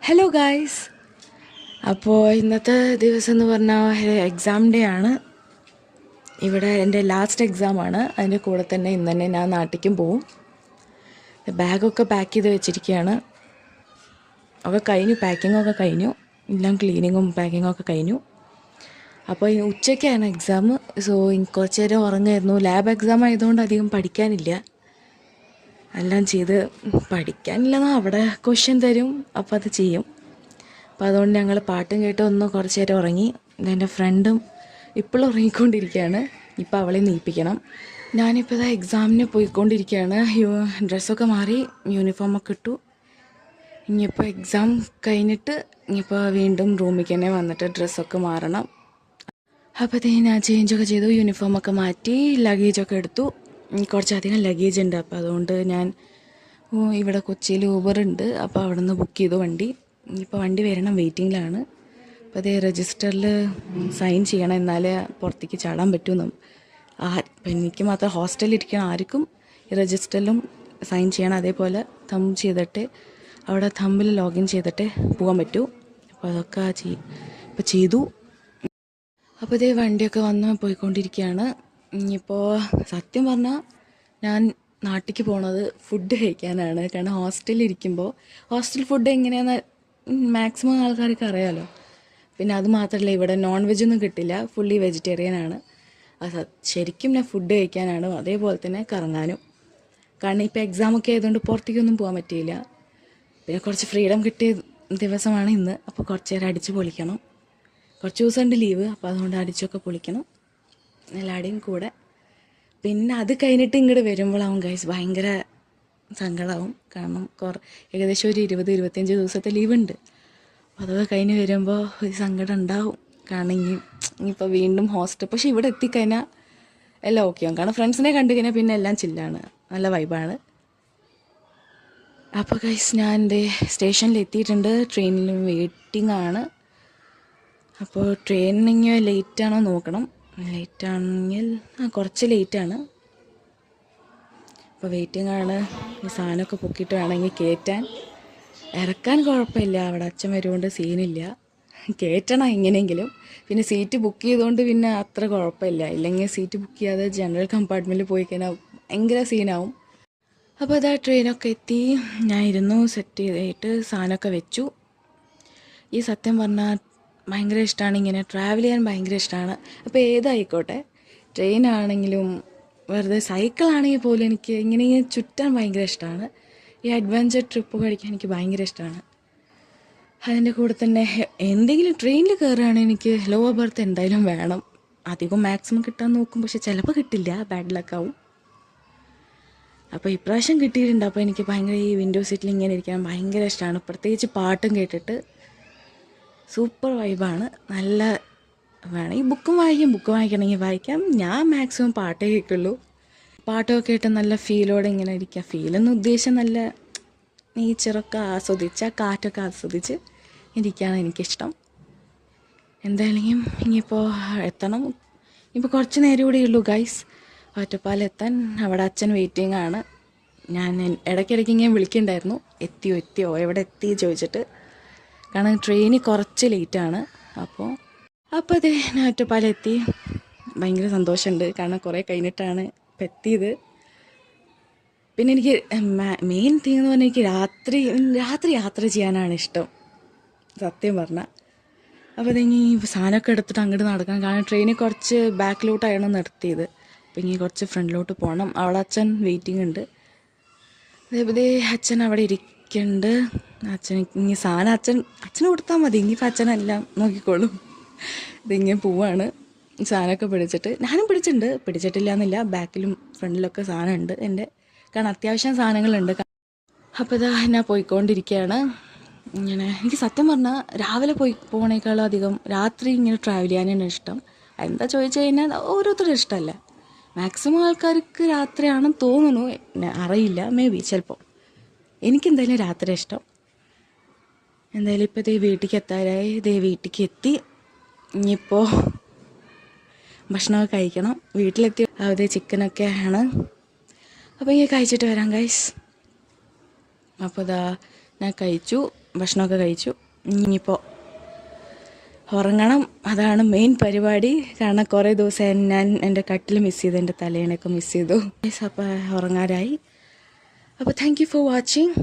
Hello guys. അപ്പോൾ ഇന്നത്തെ ദിവസം എന്ന് പറഞ്ഞാൽ എക്സാം ഡേ ആണ്. ഇവിടെ എൻ്റെ ലാസ്റ്റ് എക്സാമാണ്. അതിൻ്റെ കൂടെ തന്നെ ഇന്ന് തന്നെ ഞാൻ നാട്ടിലേക്കും പോവും. ബാഗൊക്കെ പാക്ക് ചെയ്ത് വെച്ചിരിക്കുകയാണ്. ഒക്കെ കഴിഞ്ഞു, പാക്കിങ്ങൊക്കെ കഴിഞ്ഞു, എല്ലാം ക്ലീനിങ്ങും പാക്കിങ്ങൊക്കെ കഴിഞ്ഞു. അപ്പോൾ ഉച്ചയ്ക്കാണ് എക്സാം. സോ കുറച്ച് നേരം ഉറങ്ങായിരുന്നു. ലാബ് എക്സാം ആയതുകൊണ്ട് അധികം പഠിക്കാനില്ല. എല്ലാം ചെയ്ത് പഠിക്കാനില്ലെന്നാൽ അവിടെ ക്വസ്റ്റ്യൻ തരും, അപ്പോൾ അത് ചെയ്യും. അപ്പോൾ അതുകൊണ്ട് ഞങ്ങൾ പാട്ടും കേട്ട് ഒന്ന് കുറച്ച് നേരം ഉറങ്ങി. എൻ്റെ ഫ്രണ്ടും ഇപ്പോഴും ഉറങ്ങിക്കൊണ്ടിരിക്കുകയാണ്. ഇപ്പോൾ അവളെ നീപ്പിക്കണം. ഞാനിപ്പോൾ ഇതാ എക്സാമിന് പോയിക്കൊണ്ടിരിക്കുകയാണ്. ഡ്രസ്സൊക്കെ മാറി യൂണിഫോമൊക്കെ ഇട്ടു. ഇനിയിപ്പോൾ എക്സാം കഴിഞ്ഞിട്ട് ഇനിയിപ്പോൾ വീണ്ടും റൂമിലേക്ക് തന്നെ വന്നിട്ട് ഡ്രസ്സൊക്കെ മാറണം. അപ്പോഴത്തേക്ക് ഞാൻ ചേഞ്ചൊക്കെ ചെയ്തു, യൂണിഫോമൊക്കെ മാറ്റി, ലഗേജൊക്കെ എടുത്തു. കുറച്ചധികം ലഗേജ് ഉണ്ട്. അപ്പോൾ അതുകൊണ്ട് ഞാൻ ഇവിടെ കൊച്ചിയിൽ ഊബർ ഉണ്ട്, അപ്പോൾ അവിടെ നിന്ന് ബുക്ക് ചെയ്തു വണ്ടി. ഇപ്പോൾ വണ്ടി വരണം, വെയിറ്റിങ്ങിലാണ്. അപ്പോൾ അതേ രജിസ്റ്ററിൽ സൈൻ ചെയ്യണം, എന്നാലേ പുറത്തേക്ക് ചാടാൻ പറ്റുമെന്നും. ഇപ്പം എനിക്ക് മാത്രം ഹോസ്റ്റലിൽ ഇരിക്കണം, ആർക്കും ഈ രജിസ്റ്ററിലും സൈൻ ചെയ്യണം. അതേപോലെ തമ്പ് ചെയ്തിട്ട് അവിടെ തമ്പിൽ ലോഗിൻ ചെയ്തിട്ട് പോകാൻ പറ്റൂ. അപ്പോൾ അതൊക്കെ ഇപ്പോൾ ചെയ്തു. അപ്പോൾ ഇതേ വണ്ടിയൊക്കെ വന്ന് പോയിക്കൊണ്ടിരിക്കുകയാണ്. ഇനിയിപ്പോൾ സത്യം പറഞ്ഞാൽ ഞാൻ നാട്ടിലേക്ക് പോണത് ഫുഡ് കഴിക്കാനാണ്. കാരണം ഹോസ്റ്റലിരിക്കുമ്പോൾ ഹോസ്റ്റൽ ഫുഡ് എങ്ങനെയാണെന്ന് മാക്സിമം ആൾക്കാർക്ക് അറിയാമല്ലോ. പിന്നെ അത് മാത്രമല്ല, ഇവിടെ നോൺ വെജൊന്നും കിട്ടില്ല, ഫുള്ളി വെജിറ്റേറിയനാണ്. ശരിക്കും ഞാൻ ഫുഡ് കഴിക്കാനാണ്, അതേപോലെ തന്നെ കറങ്ങാനും. കാരണം ഇപ്പോൾ എക്സാമൊക്കെ ആയതുകൊണ്ട് പുറത്തേക്കൊന്നും പോകാൻ പറ്റിയില്ല. പിന്നെ കുറച്ച് ഫ്രീഡം കിട്ടിയ ദിവസമാണ് ഇന്ന്. അപ്പോൾ കുറച്ച് നേരം അടിച്ച് പൊളിക്കണം. കുറച്ച് ദിവസമുണ്ട് ലീവ്, അപ്പോൾ അതുകൊണ്ട് അടിച്ചൊക്കെ പൊളിക്കണം എല്ലാവരുടെയും കൂടെ. പിന്നെ അത് കഴിഞ്ഞിട്ട് ഇങ്ങോട്ട് വരുമ്പോഴാവും ഗൈസ് ഭയങ്കര സങ്കടമാവും. കാരണം ഏകദേശം ഒരു 20-25 ദിവസത്തെ ലീവുണ്ട്. അപ്പോൾ അതൊക്കെ കഴിഞ്ഞ് വരുമ്പോൾ ഒരു സങ്കടം ഉണ്ടാവും. കാരണം ഇനിയിപ്പോൾ വീണ്ടും ഹോസ്റ്റൽ. പക്ഷേ ഇവിടെ എത്തിക്കഴിഞ്ഞാൽ എല്ലാം ഓക്കെയാവും. കാരണം ഫ്രണ്ട്സിനെ കണ്ടു കഴിഞ്ഞാൽ പിന്നെ എല്ലാം ചില്ലാണ്, നല്ല വൈബാണ്. അപ്പോൾ ഗൈസ് ഞാൻ എൻ്റെ സ്റ്റേഷനിൽ എത്തിയിട്ടുണ്ട്. ട്രെയിനിൽ വെയിറ്റിംഗ് ആണ്. അപ്പോൾ ട്രെയിനിങ് ലേറ്റാണോ നോക്കണം. ലേറ്റാണെങ്കിൽ കുറച്ച് ലേറ്റാണ്. അപ്പോൾ വെയിറ്റിംഗ് ആണ്. ഈ സാധനമൊക്കെ പൊക്കിയിട്ട് വേണമെങ്കിൽ കയറ്റാൻ. ഇറക്കാൻ കുഴപ്പമില്ല, അവിടെ അച്ഛൻ വരുകൊണ്ട് സീനില്ല. കയറ്റണം എങ്ങനെയെങ്കിലും. പിന്നെ സീറ്റ് ബുക്ക് ചെയ്തുകൊണ്ട് പിന്നെ അത്ര കുഴപ്പമില്ല. ഇല്ലെങ്കിൽ സീറ്റ് ബുക്ക് ചെയ്യാതെ ജനറൽ കമ്പാർട്ട്മെൻറ്റിൽ പോയി കഴിഞ്ഞാൽ ഭയങ്കര സീനാവും. അപ്പോൾ അതാ ട്രെയിനൊക്കെ എത്തി. ഞാൻ ഇരുന്നു, സെറ്റ് ചെയ്തിട്ട് സാധനമൊക്കെ വെച്ചു. ഈ സത്യം പറഞ്ഞാൽ ഭയങ്കര ഇഷ്ടമാണ്, ഇങ്ങനെ ട്രാവൽ ചെയ്യാൻ ഭയങ്കര ഇഷ്ടമാണ്. അപ്പോൾ ഏതായിക്കോട്ടെ, ട്രെയിനാണെങ്കിലും വെറുതെ സൈക്കിളാണെങ്കിൽ പോലും എനിക്ക് ഇങ്ങനെ ചുറ്റാൻ ഭയങ്കര ഇഷ്ടമാണ്. ഈ അഡ്വഞ്ചർ ട്രിപ്പ് കഴിക്കാൻ എനിക്ക് ഭയങ്കര ഇഷ്ടമാണ്. അതിൻ്റെ കൂടെ തന്നെ എന്തെങ്കിലും ട്രെയിനിൽ കയറുകയാണെങ്കിൽ എനിക്ക് ലോവർ ബർത്ത് എന്തായാലും വേണം. അധികം മാക്സിമം കിട്ടാൻ നോക്കും, പക്ഷെ ചിലപ്പോൾ കിട്ടില്ല, ബാഡ് ലക്കാവും. അപ്പോൾ ഇപ്രാവശ്യം കിട്ടിയിട്ടുണ്ട്. അപ്പോൾ എനിക്ക് ഭയങ്കര ഈ വിൻഡോ സീറ്റിൽ ഇങ്ങനെ ഇരിക്കാൻ ഭയങ്കര ഇഷ്ടമാണ്. പ്രത്യേകിച്ച് പാട്ടും കേട്ടിട്ട് സൂപ്പർ വൈബാണ്. നല്ല വേണം. ഈ ബുക്ക് വായിക്കണമെങ്കിൽ വായിക്കാം. ഞാൻ മാക്സിമം പാട്ടേ കേൾക്കുള്ളൂ. പാട്ടൊക്കെ കേട്ട് നല്ല ഫീലോടെ ഇങ്ങനെ ഇരിക്കുക. ഫീലെന്ന് ഉദ്ദേശം നല്ല നേച്ചറൊക്കെ ആസ്വദിച്ച്, കാറ്റൊക്കെ ആസ്വദിച്ച് ഇരിക്കുകയാണ് എനിക്കിഷ്ടം. എന്തായാലും ഇനിയിപ്പോൾ എത്തണം. ഇപ്പോൾ കുറച്ച് നേരം കൂടെ ഉള്ളൂ ഗൈസ് ഒറ്റപ്പാലെത്താൻ. അവിടെ അച്ഛൻ വെയിറ്റിംഗ് ആണ്. ഞാൻ ഇടയ്ക്കിടയ്ക്ക് ഇങ്ങനെ വിളിക്കുന്നുണ്ടായിരുന്നു, എത്തിയോ എവിടെ എത്തി ചോദിച്ചിട്ട്. കാരണം ട്രെയിന് കുറച്ച് ലേറ്റാണ്. അപ്പോൾ അതേ ഞാൻ ഒറ്റപ്പാലെത്തി. ഭയങ്കര സന്തോഷമുണ്ട്, കാരണം കുറേ കഴിഞ്ഞിട്ടാണ് ഇപ്പം എത്തിയത്. പിന്നെ എനിക്ക് മെയിൻ തിങ് എന്ന് പറഞ്ഞാൽ എനിക്ക് രാത്രി യാത്ര ചെയ്യാനാണ് ഇഷ്ടം, സത്യം പറഞ്ഞാൽ. അപ്പോൾ അതിനി സാധനമൊക്കെ എടുത്തിട്ട് അങ്ങോട്ട് നടക്കാൻ. കാരണം ട്രെയിന് കുറച്ച് ബാക്കിലോട്ടാണ് നിർത്തിയത്. അപ്പോൾ ഇനി കുറച്ച് ഫ്രണ്ടിലോട്ട് പോകണം. അവിടെ അച്ഛൻ വെയിറ്റിംഗ് ഉണ്ട്. അതേപോലെ അച്ഛൻ അവിടെ ഇരിക്കുന്നുണ്ട്. അച്ഛൻ ഇനി സാധനം അച്ഛന് കൊടുത്താൽ മതി, ഇനിയിപ്പോൾ അച്ഛനെല്ലാം നോക്കിക്കോളും. ഇതിങ്ങനെ പോവാണ് സാധനമൊക്കെ പിടിച്ചിട്ട്. ഞാനും പിടിച്ചിട്ടില്ല എന്നില്ല, ബാക്കിലും ഫ്രണ്ടിലൊക്കെ സാധനമുണ്ട് എൻ്റെ. കാരണം അത്യാവശ്യം സാധനങ്ങളുണ്ട്. അപ്പോൾ ഇതാ ഞാൻ പോയിക്കൊണ്ടിരിക്കുകയാണ്. ഇങ്ങനെ എനിക്ക് സത്യം പറഞ്ഞാൽ രാവിലെ പോകണേക്കാളും അധികം രാത്രി ഇങ്ങനെ ട്രാവൽ ചെയ്യാനാണ് ഇഷ്ടം. എന്താ ചോദിച്ചു കഴിഞ്ഞാൽ ഓരോരുത്തരുടെ ഇഷ്ടമല്ല. മാക്സിമം ആൾക്കാർക്ക് രാത്രിയാണെന്ന് തോന്നുന്നു, അറിയില്ല, മേ ബി ചിലപ്പോൾ. എനിക്കെന്തായാലും രാത്രി ഇഷ്ടം. എന്തായാലും ഇപ്പോൾ വീട്ടിലേക്ക് എത്താറായി. വീട്ടിലേക്ക് എത്തി. ഇനിയിപ്പോൾ ഭക്ഷണമൊക്കെ കഴിക്കണം. വീട്ടിലെത്തി അവിടെ ചിക്കനൊക്കെ ആണ്. അപ്പോൾ ഇങ്ങനെ കഴിച്ചിട്ട് വരാം ഗൈസ്. അപ്പോൾ ഞാൻ കഴിച്ചു, ഭക്ഷണമൊക്കെ കഴിച്ചു. ഇനിയിപ്പോൾ ഉറങ്ങണം. അതാണ് മെയിൻ പരിപാടി. കാരണം കുറേ ദിവസം ഞാൻ എൻ്റെ കട്ടിൽ മിസ് ചെയ്തു, എൻ്റെ തലേണയൊക്കെ മിസ് ചെയ്തു. അപ്പോൾ ഉറങ്ങാറായി. അപ്പോൾ താങ്ക് യു ഫോർ വാച്ചിങ്.